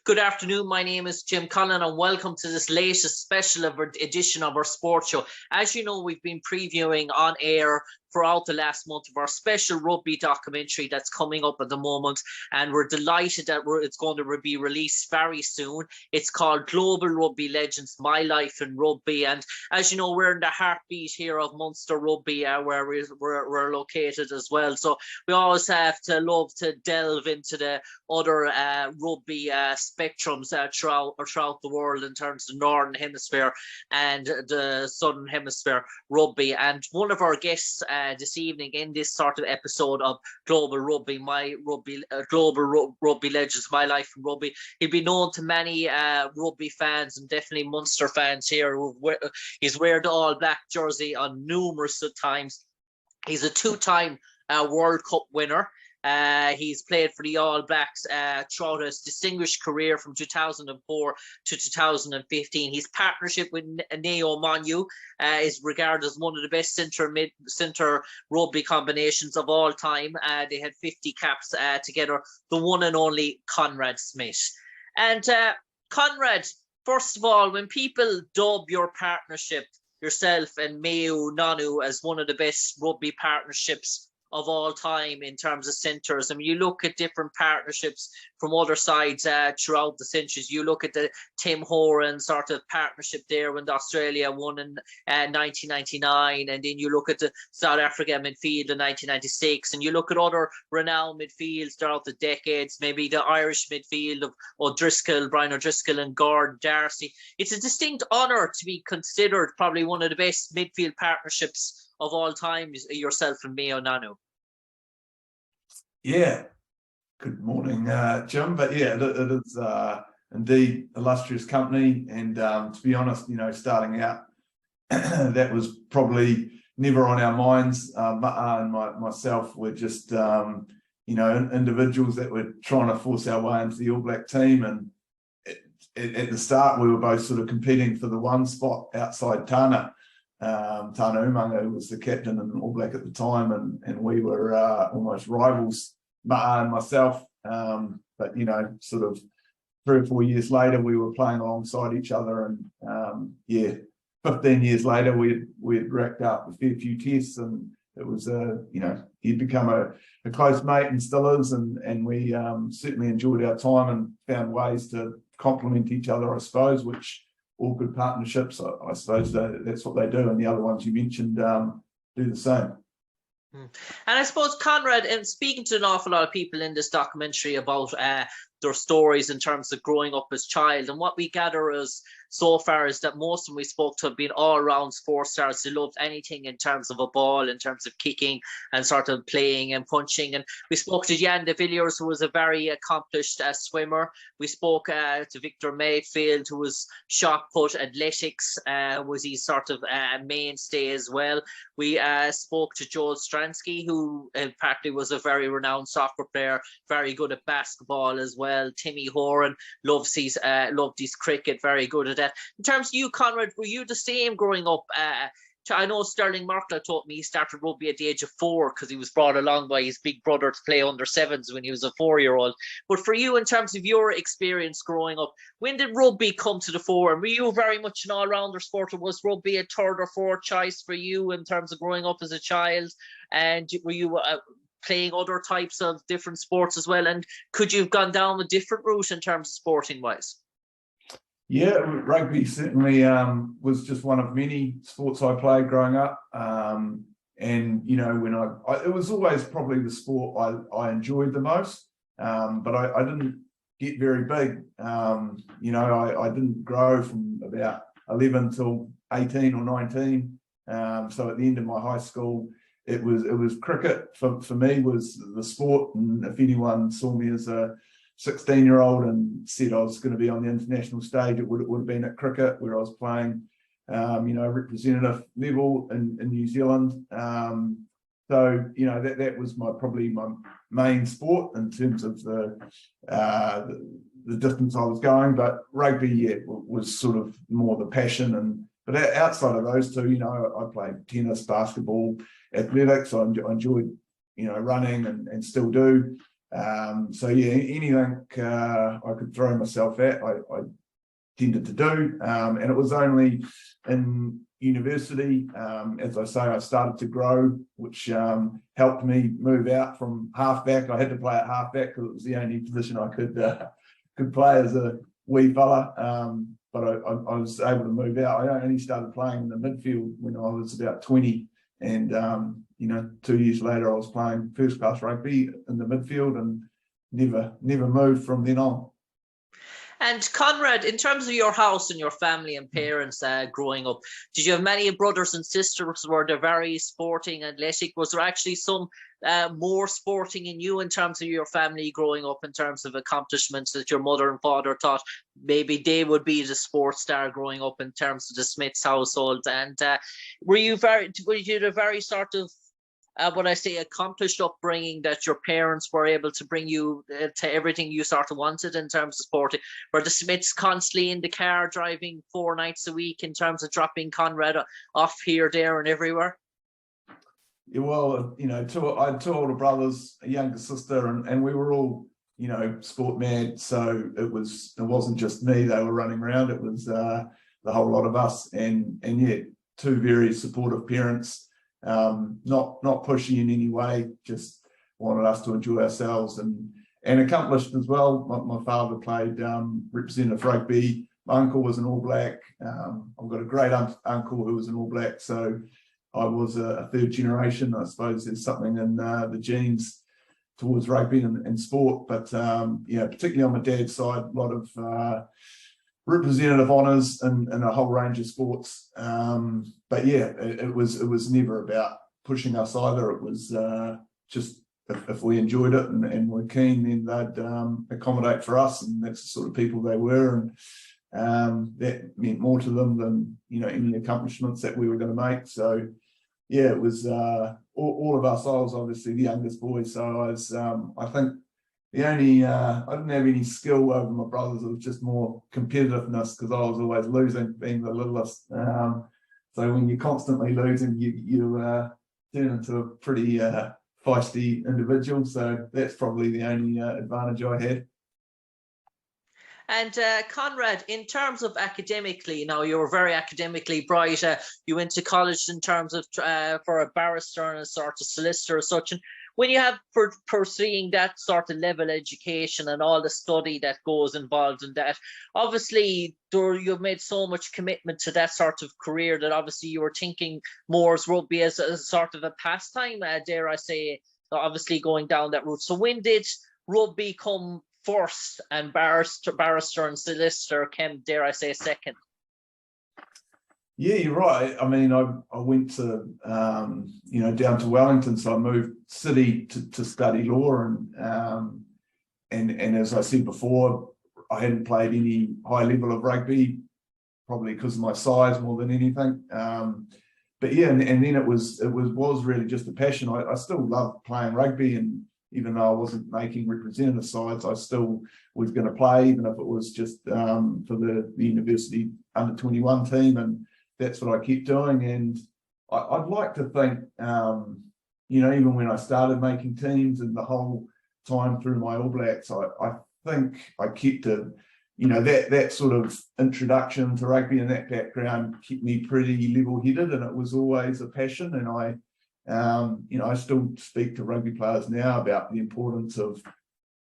Good afternoon. My name is Jim Conlan and welcome to this latest special edition of our sports show. As you know, we've been previewing on air throughout the last month of our special rugby documentary that's coming up at the moment, and we're delighted that it's going to be released very soon. It's called Global Rugby Legends, My Life in Rugby, and as you know, we're in the heartbeat here of Munster Rugby, where we're located as well. So we always have to love to delve into the other rugby spectrums throughout the world in terms of the Northern Hemisphere and the Southern Hemisphere rugby. And one of our guests this evening in this sort of episode of Global Rugby, Global Rugby Legends, My Life in Rugby, he'll be known to many rugby fans and definitely Munster fans here. He's wear the All Black jersey on numerous times. He's a two-time World Cup winner. He's played for the All Blacks throughout his distinguished career from 2004 to 2015. His partnership with Neo Manu is regarded as one of the best centre rugby combinations of all time. They had 50 caps together, the one and only Conrad Smith. And Conrad, first of all, when people dub your partnership, yourself and Meu Nanu, as one of the best rugby partnerships of all time in terms of centres. I mean, you look at different partnerships from other sides throughout the centuries. You look at the Tim Horan sort of partnership there when Australia won in 1999, and then you look at the South Africa midfield in 1996, and you look at other renowned midfields throughout the decades, maybe the Irish midfield of Brian O'Driscoll and Gordon Darcy. It's a distinct honour to be considered probably one of the best midfield partnerships of all time, yourself and Meu Nanu. Yeah, good morning, Jim. But yeah, it is indeed illustrious company, and to be honest, you know, starting out, that was probably never on our minds. Ma'a and myself were just, you know, individuals that were trying to force our way into the All Black team, and at the start, we were both sort of competing for the one spot outside Tana. Tana Umanga was the captain in All Black at the time, and we were almost rivals, Ma'a and myself. But, you know, sort of 3 or 4 years later, we were playing alongside each other, and yeah, 15 years later, we'd racked up a fair few tests, and it was you know, he'd become a close mate and still is, and we certainly enjoyed our time and found ways to complement each other, I suppose, which all good partnerships, I suppose that's what they do, and the other ones you mentioned do the same. And I suppose, Conrad, and speaking to an awful lot of people in this documentary about their stories in terms of growing up as child, and what we gather is so far is that most of them we spoke to have been all-round sports stars who loved anything in terms of a ball, in terms of kicking and sort of playing and punching. And we spoke to Jan de Villiers, who was a very accomplished swimmer. We spoke to Victor Mayfield, who was shot put, athletics was his sort of mainstay as well. We spoke to Joel Stransky, who apparently was a very renowned soccer player, very good at basketball as well. Timmy Horan loved his cricket, very good at that. In terms of you, Conrad, were you the same growing up? I know Sterling Markle told me he started rugby at the age of 4 because he was brought along by his big brother to play under 7s when he was a 4-year-old. But for you, in terms of your experience growing up, when did rugby come to the fore? And were you very much an all-rounder sport, or was rugby a 3rd or 4th choice for you in terms of growing up as a child? And were you playing other types of different sports as well? And could you have gone down a different route in terms of sporting-wise? Yeah, rugby certainly was just one of many sports I played growing up. And, you know, when it was always probably the sport I enjoyed the most, but I didn't get very big. You know, I didn't grow from about 11 till 18 or 19. So at the end of my high school, it was cricket for me was the sport. And if anyone saw me as a 16-year-old and said I was going to be on the international stage, it would have been at cricket, where I was playing, you know, representative level in New Zealand. So, you know, that was probably my main sport in terms of the distance I was going. But rugby, yeah, was sort of more the passion. But outside of those two, you know, I played tennis, basketball, athletics. I enjoyed, you know, running and still do. So yeah, anything I could throw myself at, I tended to do. And it was only in university, as I say, I started to grow, which helped me move out from halfback. I had to play at halfback because it was the only position I could play as a wee fella. But I was able to move out. I only started playing in the midfield when I was about 20. And, 2 years later, I was playing first class rugby in the midfield and never moved from then on. And Conrad, in terms of your house and your family and parents growing up, did you have many brothers and sisters? Were they very sporting, athletic? Was there actually some more sporting in you in terms of your family growing up, in terms of accomplishments that your mother and father thought maybe they would be the sports star growing up in terms of the Smiths household? And were you a very sort of what I say, accomplished upbringing, that your parents were able to bring you to everything you sort of wanted in terms of sport? Were the Smiths constantly in the car driving 4 nights a week in terms of dropping Conrad off here, there and everywhere? Yeah, well, I had 2 older brothers, a younger sister, and we were all, sport mad. So it wasn't just me they were running around. It was the whole lot of us. And yeah, 2 very supportive parents. Not pushy in any way, just wanted us to enjoy ourselves and accomplished as well. My father played representative rugby. My uncle was an All Black. I've got a great uncle who was an All Black. So I was a 3rd generation. I suppose there's something in the genes towards rugby and sport. But particularly on my dad's side, a lot of representative honours and a whole range of sports. But yeah, it was never about pushing us either. It was just if we enjoyed it and were keen, then they'd accommodate for us, and that's the sort of people they were. And that meant more to them than any accomplishments that we were going to make. So yeah, it was all of us. I was obviously the youngest boy, so I was I think the only I didn't have any skill over my brothers. It was just more competitiveness, because I was always losing, being the littlest. So when you're constantly losing, you turn into a pretty feisty individual. So that's probably the only advantage I had. And Conrad, in terms of academically, you were very academically bright. You went to college in terms of for a barrister and a sort of solicitor as such. And when you have pursuing that sort of level education and all the study that goes involved in that, obviously you've made so much commitment to that sort of career that obviously you were thinking more as rugby as a sort of a pastime, dare I say, obviously going down that route. So when did rugby come first and barrister and solicitor came, dare I say, second? Yeah, you're right. I mean, I went to down to Wellington, so I moved city to study law, and as I said before, I hadn't played any high level of rugby, probably because of my size more than anything. But yeah, and then it was really just a passion. I still love playing rugby, and even though I wasn't making representative sides, I still was going to play, even if it was just for the university under 21 team, and that's what I kept doing. And I'd like to think, even when I started making teams and the whole time through my All Blacks, I think I kept that sort of introduction to rugby and that background kept me pretty level-headed, and it was always a passion. And I still speak to rugby players now about the importance of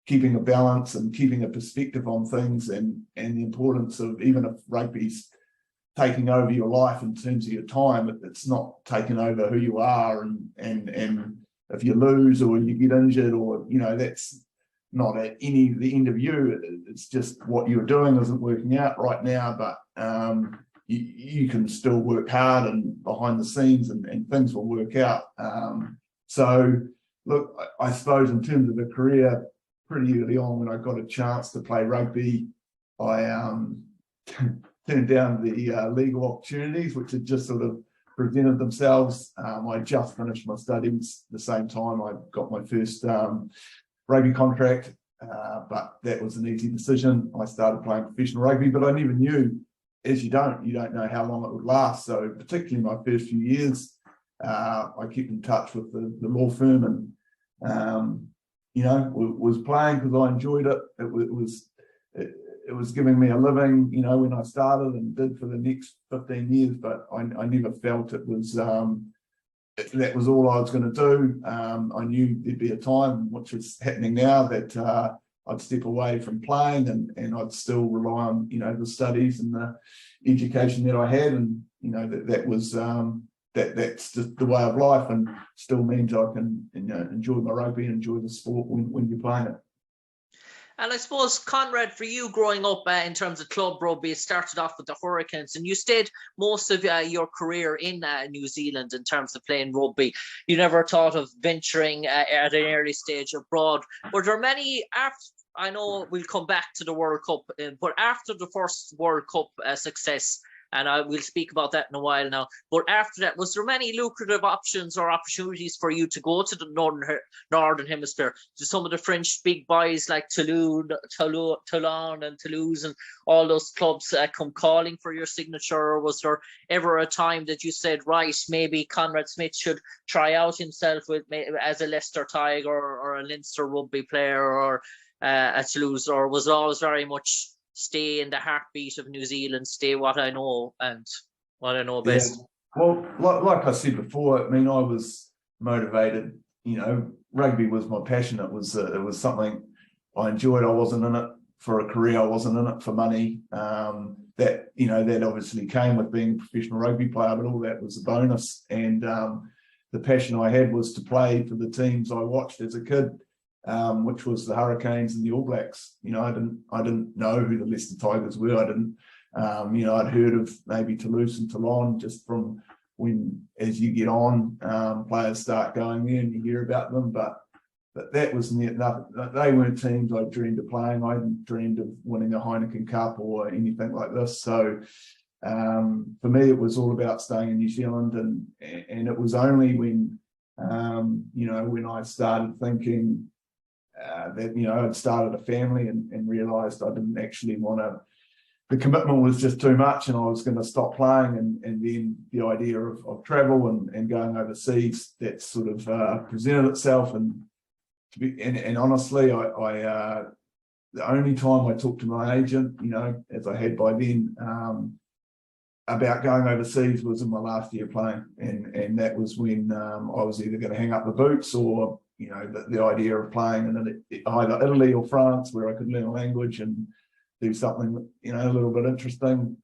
keeping a balance and keeping a perspective on things, and the importance of, even if rugby's taking over your life in terms of your time, it's not taking over who you are, and if you lose or you get injured, or that's not at the end of you. It's just what you're doing isn't working out right now, but you can still work hard and behind the scenes, and things will work out. So look, I suppose in terms of a career, pretty early on when I got a chance to play rugby, I turned down the legal opportunities which had just sort of presented themselves. I just finished my studies the same time I got my first rugby contract, but that was an easy decision. I started playing professional rugby, but I never knew, as you don't know how long it would last. So particularly my first few years, I kept in touch with the law firm, and was playing because I enjoyed it. It was giving me a living, when I started, and did for the next 15 years. But I never felt it was that was all I was going to do. I knew there'd be a time, which is happening now, that I'd step away from playing, and I'd still rely on the studies and the education that I had, and that was that's just the way of life, and still means I can enjoy my rugby and enjoy the sport when you're playing it. And I suppose, Conrad, for you growing up in terms of club rugby, it started off with the Hurricanes, and you stayed most of your career in New Zealand in terms of playing rugby. You never thought of venturing at an early stage abroad. Were there many, I know we'll come back to the World Cup, but after the first World Cup success, and we'll speak about that in a while now. But after that, was there many lucrative options or opportunities for you to go to the Northern Hemisphere, to some of the French big boys like Toulon and Toulouse and all those clubs come calling for your signature? Or was there ever a time that you said, right, maybe Conrad Smith should try out himself as a Leicester Tiger or a Leinster rugby player or at Toulouse? Or was it always very much stay in the heartbeat of New Zealand, stay what I know and what I know best? Yeah. Well, like I said before, I was motivated. Rugby was my passion. It was something I enjoyed. I wasn't in it for a career. I wasn't in it for money. That obviously came with being a professional rugby player, but all that was a bonus. And the passion I had was to play for the teams I watched as a kid. Which was the Hurricanes and the All Blacks. I didn't know who the Leicester Tigers were. I didn't, I'd heard of maybe Toulouse and Toulon just from when, as you get on, players start going there and you hear about them. But that was nothing. They weren't teams I dreamed of playing. I hadn't dreamed of winning a Heineken Cup or anything like this. So for me, it was all about staying in New Zealand, and it was only when when I started thinking that I'd started a family and realised I didn't actually want to. The commitment was just too much, and I was going to stop playing. And then the idea of travel and going overseas, that sort of presented itself. And honestly, I the only time I talked to my agent, as I had by then, about going overseas was in my last year playing, and that was when I was either going to hang up the boots or the idea of playing in either Italy or France, where I could learn a language and do something a little bit interesting,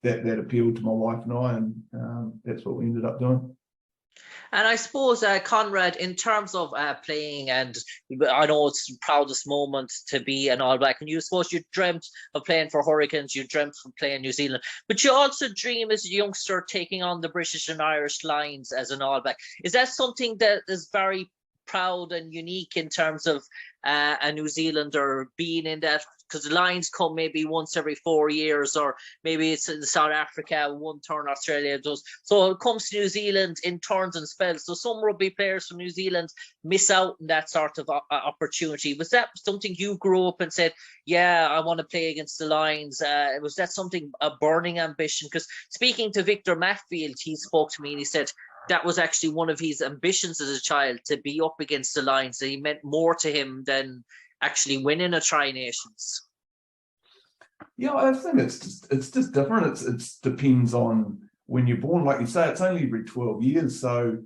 that appealed to my wife and I, and that's what we ended up doing. And I suppose, Conrad, in terms of playing, and I know it's the proudest moment to be an All Black, and you dreamt of playing for Hurricanes, you dreamt of playing New Zealand, but you also dream as a youngster taking on the British and Irish Lions as an All Black. Is that something that is very proud and unique in terms of a New Zealander being in that? Because the Lions come maybe once every 4 years, or maybe it's in South Africa, one turn Australia does. So it comes to New Zealand in turns and spells. So some rugby players from New Zealand miss out on that sort of opportunity. Was that something you grew up and said, yeah, I want to play against the Lions? Was that something, a burning ambition? Because speaking to Victor Matfield, he spoke to me and he said that was actually one of his ambitions as a child, to be up against the Lions. That he meant more to him than actually winning a Tri-Nations. Yeah, I think it's just different. It depends on when you're born. Like you say, it's only every 12 years. So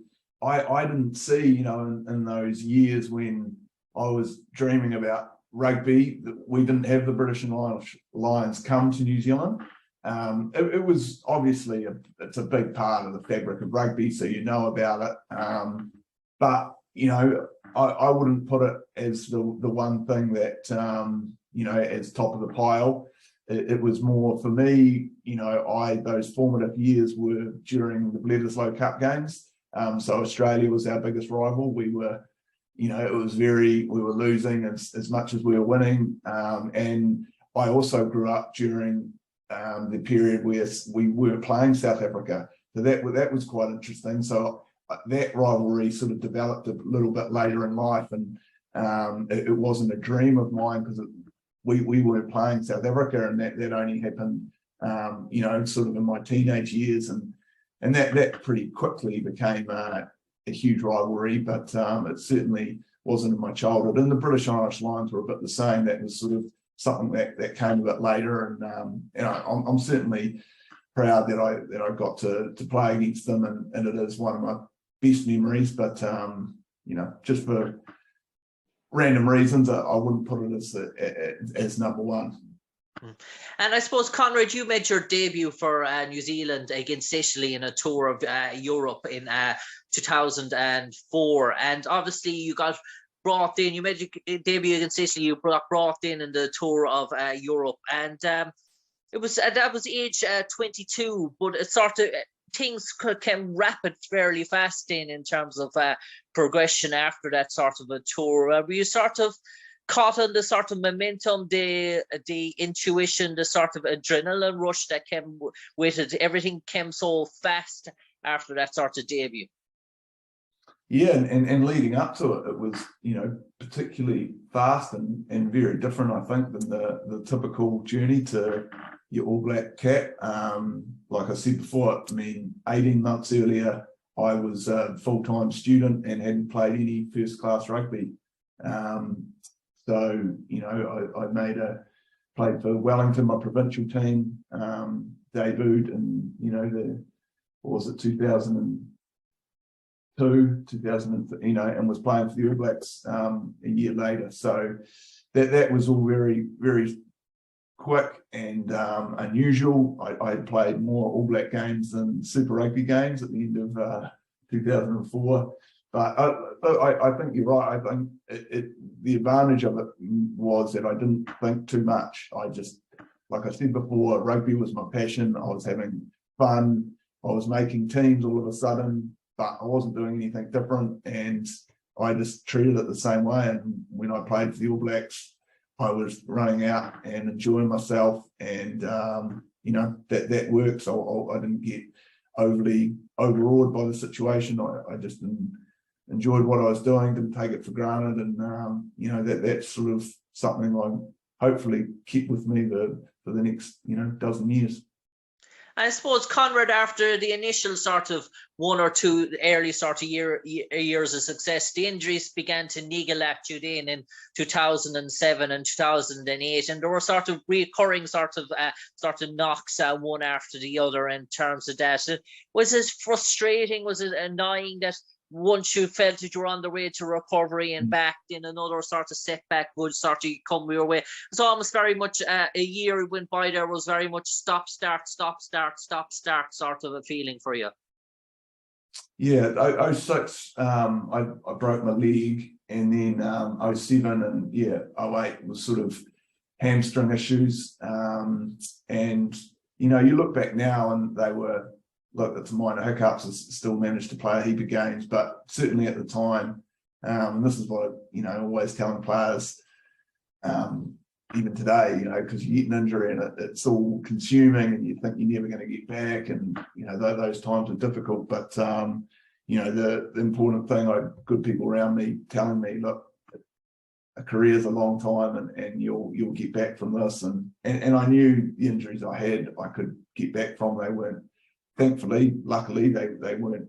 I didn't see, in those years when I was dreaming about rugby, that we didn't have the British and Irish Lions come to New Zealand. It was obviously it's a big part of the fabric of rugby, so about it. But I wouldn't put it as the one thing that as top of the pile. It was more for me. Those formative years were during the Bledisloe Cup games. So Australia was our biggest rival. We were, we were losing as much as we were winning. And I also grew up during the period where we were playing South Africa. So that was quite interesting. So that rivalry sort of developed a little bit later in life, and it wasn't a dream of mine because we were playing South Africa, and that only happened, sort of in my teenage years, and that pretty quickly became a huge rivalry. But it certainly wasn't in my childhood. And the British Irish Lions were a bit the same. That was sort of something that came a bit later, and I'm certainly proud that I got to play against them, and it is one of my best memories. But just for random reasons, I wouldn't put it as number one. And I suppose, Conrad, you made your debut for New Zealand against Italy in a tour of Europe in 2004, and obviously you got brought in. You made your debut against Italy. You got brought in the tour of Europe, and it was that was age 22, but it sort of things came rapid fairly fast in terms of progression after that sort of a tour. Were you sort of caught on the sort of momentum, the intuition, the sort of adrenaline rush that came with it? Everything came so fast after that sort of debut. Yeah, and leading up to it, it was, particularly fast and very different, I think, than the typical journey to your All Black cap. Like I said before, 18 months earlier, I was a full-time student and hadn't played any first-class rugby. So, I played for Wellington, my provincial team, debuted in, 2002, and was playing for the All Blacks a year later. So that was all very, very quick and unusual. I played more All Black games than Super Rugby games at the end of 2004. But I think you're right. I think the advantage of it was that I didn't think too much. I just, like I said before, rugby was my passion. I was having fun. I was making teams all of a sudden, but I wasn't doing anything different. And I just treated it the same way. And when I played for the All Blacks, I was running out and enjoying myself. And, that worked. So I didn't get overly overawed by the situation. I just enjoyed what I was doing, didn't take it for granted, and that's sort of something I hopefully keep with me for the next dozen years. I suppose, Conrad, after the initial sort of one or two early sort of years of success, the injuries began to niggle at you then in 2007 and 2008, and there were sort of recurring sort of knocks one after the other in terms of that. Was it frustrating? Was it annoying that once you felt that you were on the way to recovery and back, then another sort of setback would sort of come your way? It's almost very much a year went by. There was very much stop, start sort of a feeling for you. Yeah, 06, I broke my leg, and then 07 and 08 was sort of hamstring issues. And you look back now and they were, look, it's minor hiccups. I still managed to play a heap of games, but certainly at the time, and this is what always telling players, even today, because you get an injury and it's all consuming, and you think you're never going to get back, and those times are difficult. But the important thing, I had good people around me telling me, look, a career is a long time, and you'll get back from this, and I knew the injuries I had, I could get back from. They weren't, thankfully, luckily, they weren't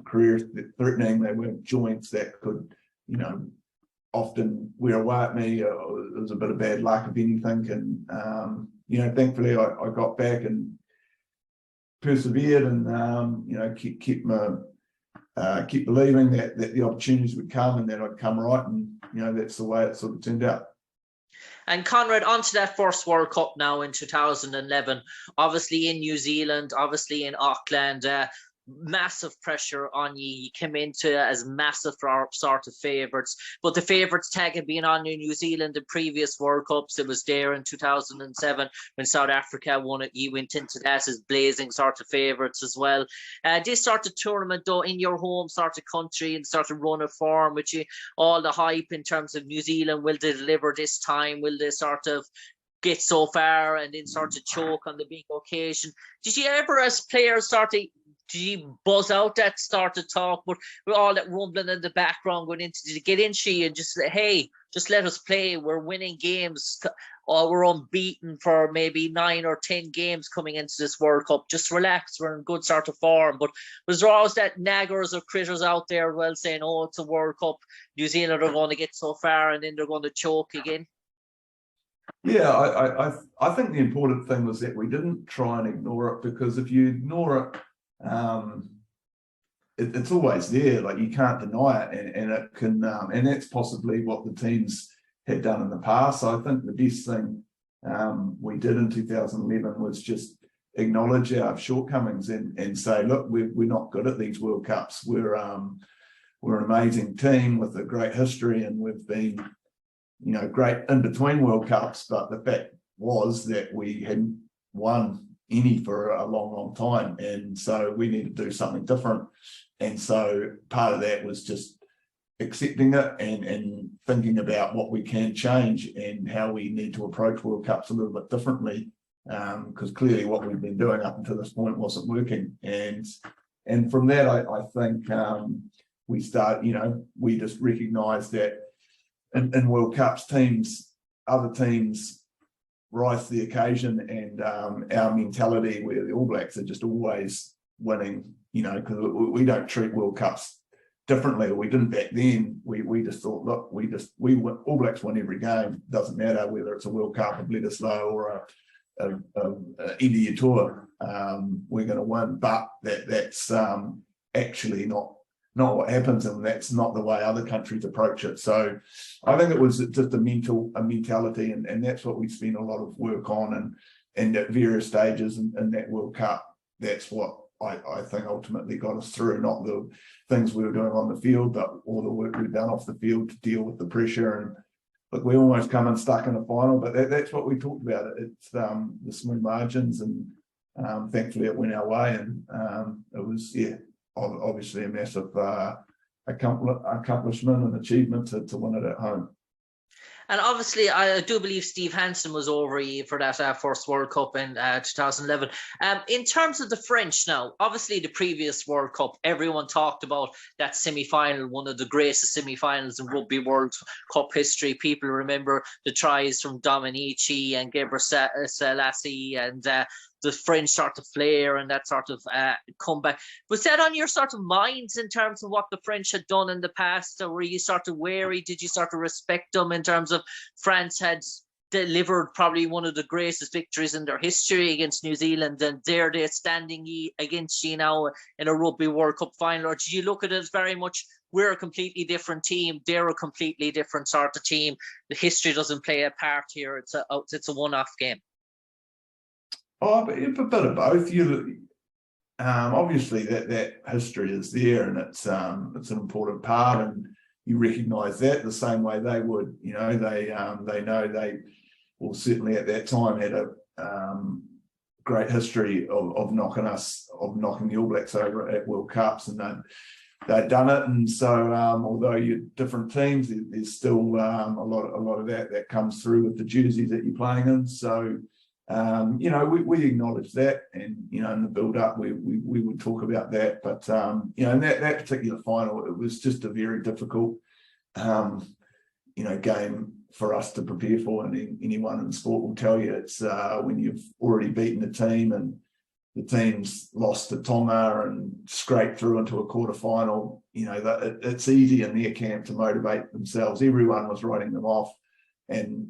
career threatening. They weren't joints that could, often wear away at me. It was a bit of bad luck, if anything. And, thankfully, I got back and persevered, and, keep believing that the opportunities would come and that I'd come right. And, that's the way it sort of turned out. And Conrad, onto that first World Cup now in 2011, obviously in New Zealand, obviously in Auckland, massive pressure on you. You came into as massive sort of favourites, but the favourites tag had been on in New Zealand in previous World Cups. It was there in 2007 when South Africa won it. You went into that as blazing sort of favourites as well. This sort of tournament, though, in your home sort of country and sort of run of form, with you, all the hype in terms of New Zealand, will they deliver this time? Will they sort of get so far and then sort of choke on the big occasion? Did you ever, as players, sort of did you buzz out that start to talk, but with all that rumbling in the background going into, did you get into you and just say, hey, just let us play, we're winning games, or we're unbeaten for maybe 9 or 10 games coming into this World Cup, just relax, we're in good sort of form? But was there always that naggers or critters out there well saying, oh, it's a World Cup, New Zealand are going to get so far and then they're going to choke again? Yeah, I think the important thing was that we didn't try and ignore it, because if you ignore it, it's always there. Like, you can't deny it, and it can, and that's possibly what the teams had done in the past. So I think the best thing we did in 2011 was just acknowledge our shortcomings and say, look, we're not good at these World Cups. We're an amazing team with a great history, and we've been, you know, great in between World Cups, but the fact was that we hadn't won any for a long time, and so we need to do something different. And so part of that was just accepting it and thinking about what we can change and how we need to approach World Cups a little bit differently, because clearly what we've been doing up until this point wasn't working. And from that, I think we just recognised that in World Cups, other teams rise to the occasion, and our mentality, where the All Blacks are just always winning, you know, because we don't treat World Cups differently, or we didn't back then. We just thought, look, we win, All Blacks win every game. Doesn't matter whether it's a World Cup, a Bledisloe, or a India tour. We're going to win, but that's actually not what happens, and that's not the way other countries approach it. So I think it was just a mentality, and that's what we spent a lot of work on, and at various stages in that World Cup. That's what I think ultimately got us through, not the things we were doing on the field, but all the work we've done off the field to deal with the pressure. And look, we almost come unstuck in a final, but that's what we talked about. It's the small margins, and thankfully it went our way, and it was, obviously a massive accomplishment and achievement to win it at home. And obviously, I do believe Steve Hansen was over you for that first World Cup in 2011. In terms of the French now, obviously the previous World Cup, everyone talked about that semi-final, one of the greatest semi-finals in Rugby World Cup history. People remember the tries from Dominici and Gebre Selassie, and the French sort of flair and that sort of comeback. Was that on your sort of minds in terms of what the French had done in the past? Or were you sort of wary? Did you sort of respect them in terms of France had delivered probably one of the greatest victories in their history against New Zealand, and they're standing against you now in a Rugby World Cup final? Or did you look at it as very much, we're a completely different team, they're a completely different sort of team, the history doesn't play a part here, it's a one-off game? Oh, but a bit of both. Obviously that history is there, and it's an important part, and you recognise that the same way they would. You know, they know they, well, certainly at that time had a great history of knocking the All Blacks over at World Cups, and they'd done it. And so although you're different teams, there's still a lot of that comes through with the jerseys that you're playing in. So we acknowledge that, and in the build-up we would talk about that. But in that particular final, it was just a very difficult game for us to prepare for, and anyone in sport will tell you it's when you've already beaten the team, and the team's lost to Tonga and scraped through into a quarter-final. It's easy in their camp to motivate themselves. Everyone was writing them off. And,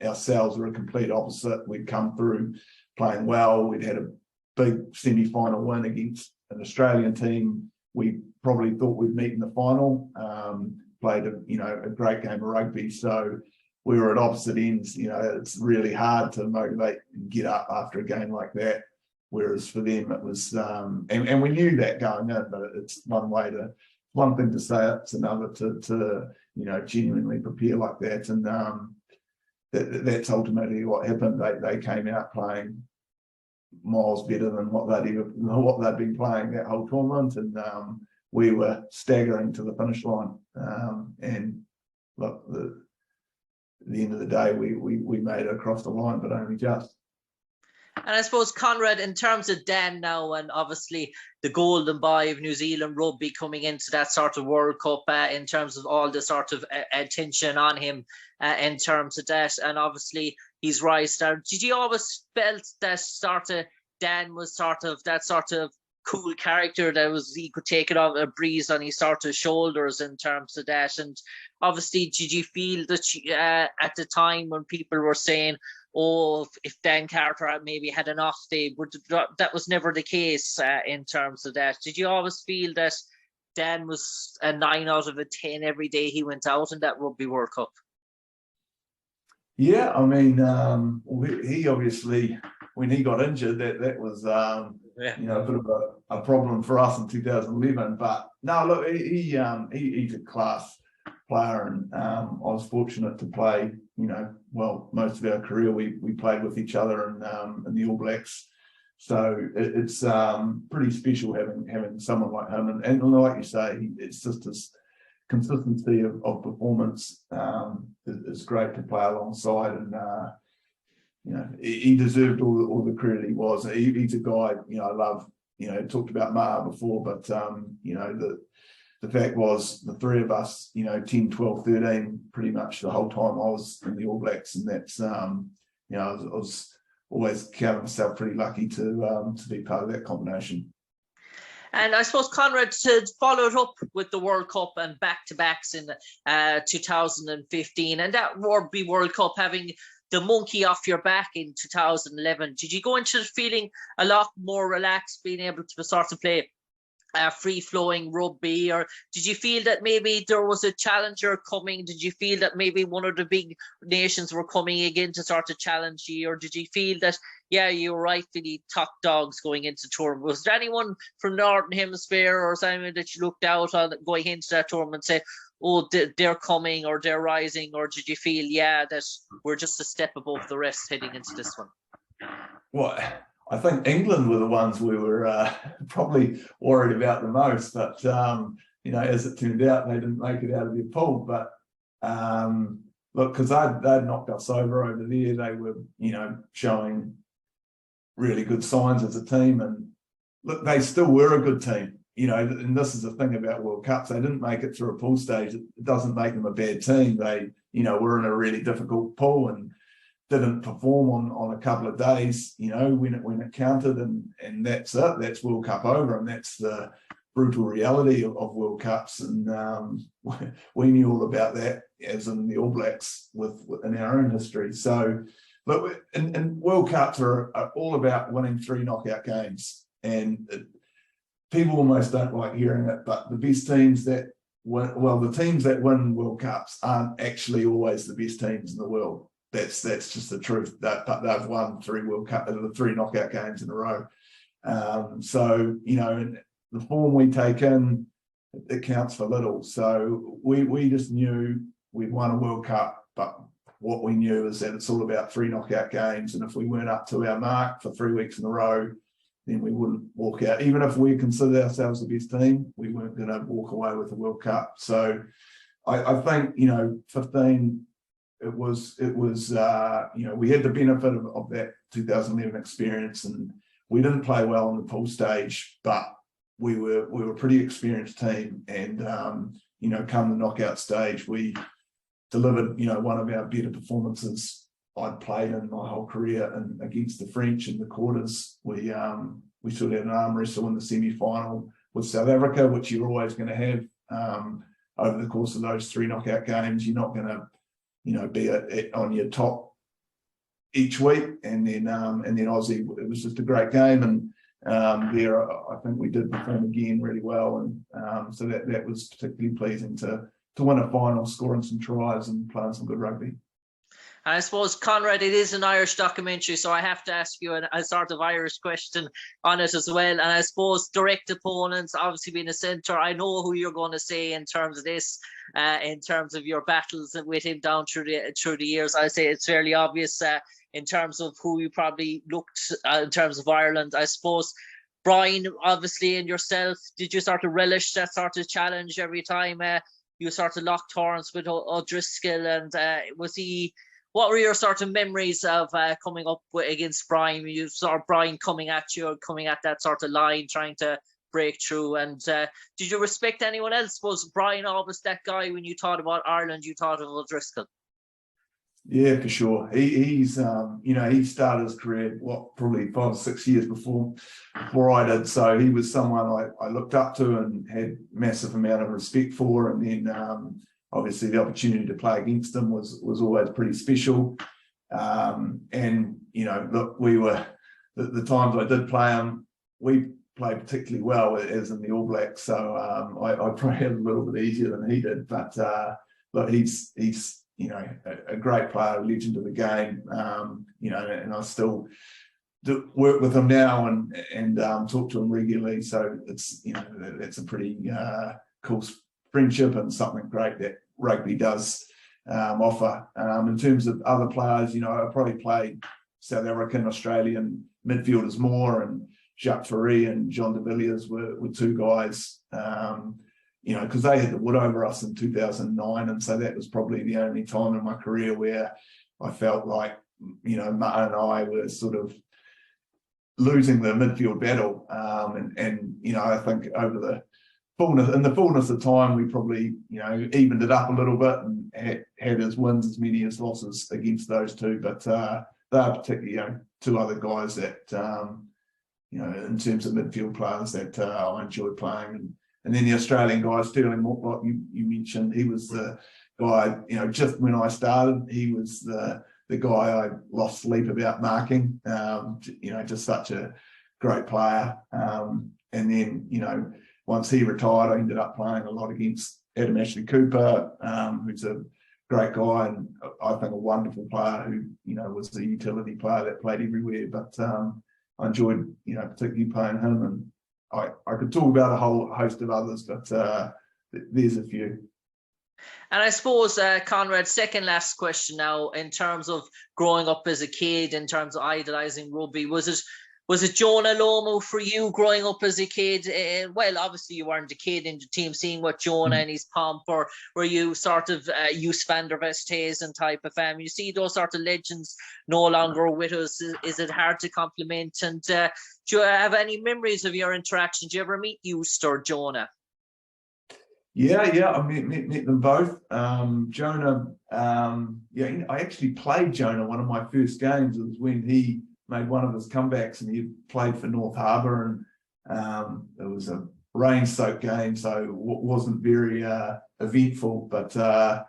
ourselves were a complete opposite. We'd come through playing well. We'd had a big semi-final win against an Australian team we probably thought we'd meet in the final. Played a great game of rugby. So we were at opposite ends. It's really hard to motivate and get up after a game like that. Whereas for them, it was, and we knew that going in, but it's one thing to say it, it's another to genuinely prepare like that. And that's ultimately what happened. They came out playing miles better than what they'd been playing that whole tournament, and we were staggering to the finish line. And look, at the end of the day, we made it across the line, but only just. And I suppose, Conrad, in terms of Dan now, and obviously the golden boy of New Zealand rugby coming into that sort of World Cup, in terms of all the sort of attention on him in terms of that, and obviously he's rise there. Did you always felt that sort of Dan was sort of that sort of cool character that was, he could take it off a breeze on his sort of shoulders in terms of that? And obviously, did you feel that at the time when people were saying, oh, if Dan Carter maybe had an off day, but that was never the case in terms of that? Did you always feel that Dan was a 9 out of a 10 every day he went out in that Rugby World Cup? Yeah, I mean, he obviously, when he got injured, that was you know, a bit of a problem for us in 2011. But no, look, he's a class player, and I was fortunate to play, you know, well, most of our career we played with each other in the All Blacks. So it's pretty special having someone like him, and like you say, it's just his consistency of performance is great to play alongside, and you know, he deserved all the credit he was. He's a guy, you know, I love, you know, talked about Maher before, but you know, the fact was the three of us, you know, 10, 12, 13, pretty much the whole time I was in the All Blacks, and that's you know, I was always counting myself pretty lucky to be part of that combination. And I suppose, Conrad, to follow it up with the World Cup and back-to-backs in 2015, and that Rugby World Cup, having the monkey off your back in 2011, did you go into it feeling a lot more relaxed, being able to sort of play free-flowing rugby, or did you feel that maybe there was a challenger coming? Did you feel that maybe one of the big nations were coming again to sort of challenge you, or did you feel that, yeah, you were rightfully top dogs going into the tournament? Was there anyone from the Northern Hemisphere or something that you looked out on going into that tournament and say, oh, they're coming or they're rising, or did you feel, yeah, that we're just a step above the rest heading into this one? Well, I think England were the ones we were probably worried about the most, but you know, as it turned out, they didn't make it out of their pool. But look, because they'd knocked us over there, they were, you know, showing really good signs as a team, and look, they still were a good team, you know. And this is the thing about World Cups: they didn't make it through a pool stage. It doesn't make them a bad team. They, you know, were in a really difficult pool and didn't perform on a couple of days, you know, when it counted, and that's it. That's World Cup over, and that's the brutal reality of World Cups. And we knew all about that, as in the All Blacks, in our own history. So, but and World Cups are all about winning 3 knockout games, and people almost don't like hearing it, but the best teams that the teams that win World Cups aren't actually always the best teams in the world. That's just the truth. But they've won 3 knockout games in a row. So, you know, and the form we take in, it counts for little. So we just knew we'd won a World Cup, but what we knew is that it's all about 3 knockout games, and if we weren't up to our mark for 3 weeks in a row, then we wouldn't walk out. Even if we considered ourselves the best team, we weren't going to walk away with the World Cup. So I think, you know, 15. It was you know, we had the benefit of that 2011 experience, and we didn't play well on the pool stage, but we were a pretty experienced team, and you know, come the knockout stage, we delivered, you know, one of our better performances I'd played in my whole career, and against the French in the quarters. We sort of had an arm wrestle in the semi-final with South Africa, which you're always going to have over the course of those 3 knockout games. You're not going to, you know, be on your top each week, and then Aussie. It was just a great game, and there I think we did perform again really well, and so that was particularly pleasing to win a final, scoring some tries and playing some good rugby. And I suppose, Conrad, it is an Irish documentary, so I have to ask you a sort of Irish question on it as well. And I suppose direct opponents, obviously being a centre, I know who you're going to say in terms of this, in terms of your battles with him down through the years. I say it's fairly obvious in terms of who you probably looked in terms of Ireland. I suppose, Brian, obviously, and yourself, did you sort of relish that sort of challenge every time you sort of locked horns with O'Driscoll? And was he What were your sort of memories of coming up against Brian? You saw Brian coming at you, coming at that sort of line, trying to break through. And did you respect anyone else? Was Brian always that guy when you thought about Ireland, you thought of O'Driscoll? Yeah, for sure. He's he started his career probably 5 or 6 years before I did. So he was someone I looked up to and had massive amount of respect for. And then obviously the opportunity to play against him was always pretty special. And look, we were the times I did play him, we played particularly well as in the All Blacks. So I probably had a little bit easier than he did. But look, he's a great player, a legend of the game, and I still work with him now and talk to him regularly. So it's, that's a pretty cool friendship and something great that rugby does offer. In terms of other players, I probably played South African, Australian midfielders more, and Jacques Ferry and John de Villiers were two guys, because they had the wood over us in 2009. And so that was probably the only time in my career where I felt like, Matt and I were sort of losing the midfield battle. I think over the fullness of time, we probably, evened it up a little bit and had as wins as many as losses against those two. But they are particularly, two other guys that, in terms of midfield players that I enjoyed playing. And then the Australian guy, Sterling Mortlot, you mentioned, he was the guy, just when I started, he was the guy I lost sleep about marking, just such a great player. And then, once he retired, I ended up playing a lot against Adam Ashley Cooper, who's a great guy and I think a wonderful player who, was a utility player that played everywhere. But I enjoyed, particularly playing him, and I could talk about a whole host of others, but there's a few. And I suppose, Conrad, second last question now, in terms of growing up as a kid, in terms of idolising rugby, was it Jonah Lomu for you growing up as a kid? Well, obviously you weren't a kid in the team, seeing what Jonah and his pomp, or were you sort of Joos van der Westhuizen type of fan? You see those sort of legends no longer with us. Is it hard to compliment? And do you have any memories of your interactions? Did you ever meet Joos or Jonah? Yeah, I met them both. Jonah, I actually played Jonah. One of my first games was when he made one of his comebacks, and he played for North Harbour, and it was a rain-soaked game, so it wasn't very eventful. But I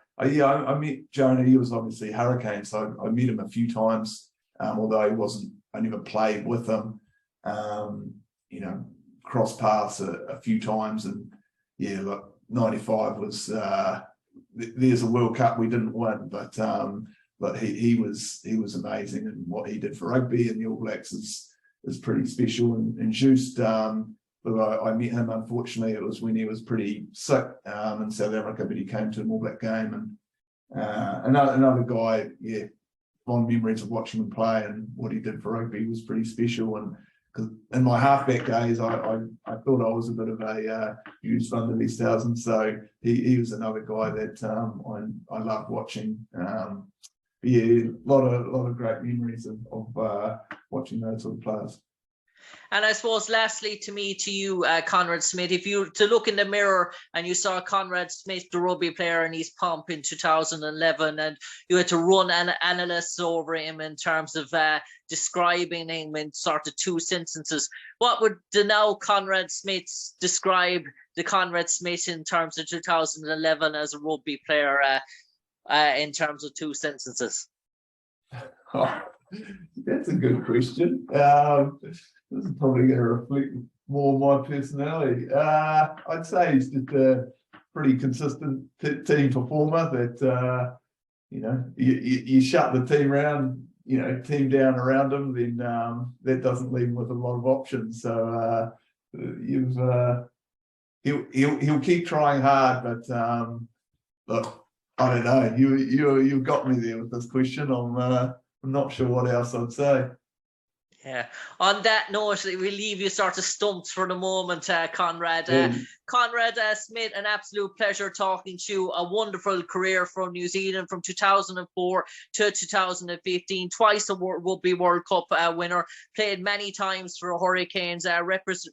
met Jonah. He was obviously Hurricane, so I met him a few times, although he wasn't. I never played with him. Crossed paths a few times, and yeah, look, 95 was there's a World Cup we didn't win, but he was amazing, and what he did for rugby and the All Blacks is pretty special. And Joos, I met him, unfortunately, it was when he was pretty sick in South Africa, but he came to an All Black game. And another guy, fond memories of watching him play, and what he did for rugby was pretty special. And because in my halfback days, I thought I was a bit of a Joos van der Westhuizen, so he was another guy that I loved watching. A lot of great memories of watching those sort of players. And I suppose, lastly, to you, Conrad Smith, if you to look in the mirror and you saw Conrad Smith, the rugby player, and his pomp in 2011, and you had to run analysts over him in terms of describing him in sort of 2 sentences, what would the now Conrad Smith describe the Conrad Smith in terms of 2011 as a rugby player in terms of 2 sentences? Oh, that's a good question. This is probably going to reflect more my personality. I'd say he's just a pretty consistent team performer that, you shut the team down around him, then that doesn't leave him with a lot of options. So he'll keep trying hard, but look, I don't know. You got me there with this question. I'm not sure what else I'd say. Yeah. On that note, we leave you sort of stumped for the moment, Conrad. Yeah. Conrad Smith, an absolute pleasure talking to you. A wonderful career from New Zealand from 2004 to 2015. Twice a Rugby World Cup winner. Played many times for Hurricanes.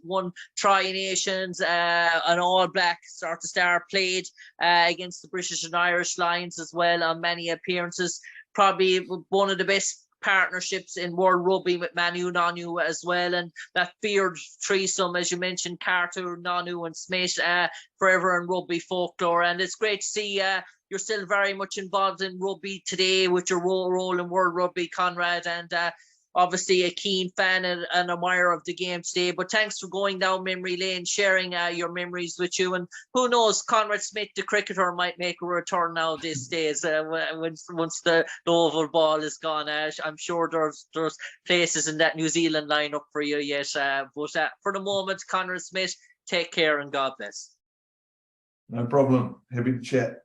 Won Tri-Nations. An All Black sort of star. Played against the British and Irish Lions as well on many appearances. Probably one of the best partnerships in World Rugby with Manu, Nonu as well, and that feared threesome, as you mentioned, Carter, Nonu and Smith, forever in rugby folklore. And it's great to see you're still very much involved in rugby today with your role in World Rugby, Conrad, and obviously a keen fan and admirer of the game today. But thanks for going down memory lane, sharing your memories with you. And who knows, Conrad Smith, the cricketer, might make a return now these days once the oval ball is gone. I'm sure there's places in that New Zealand lineup for you yet. But for the moment, Conrad Smith, take care and God bless. No problem. Happy to chat.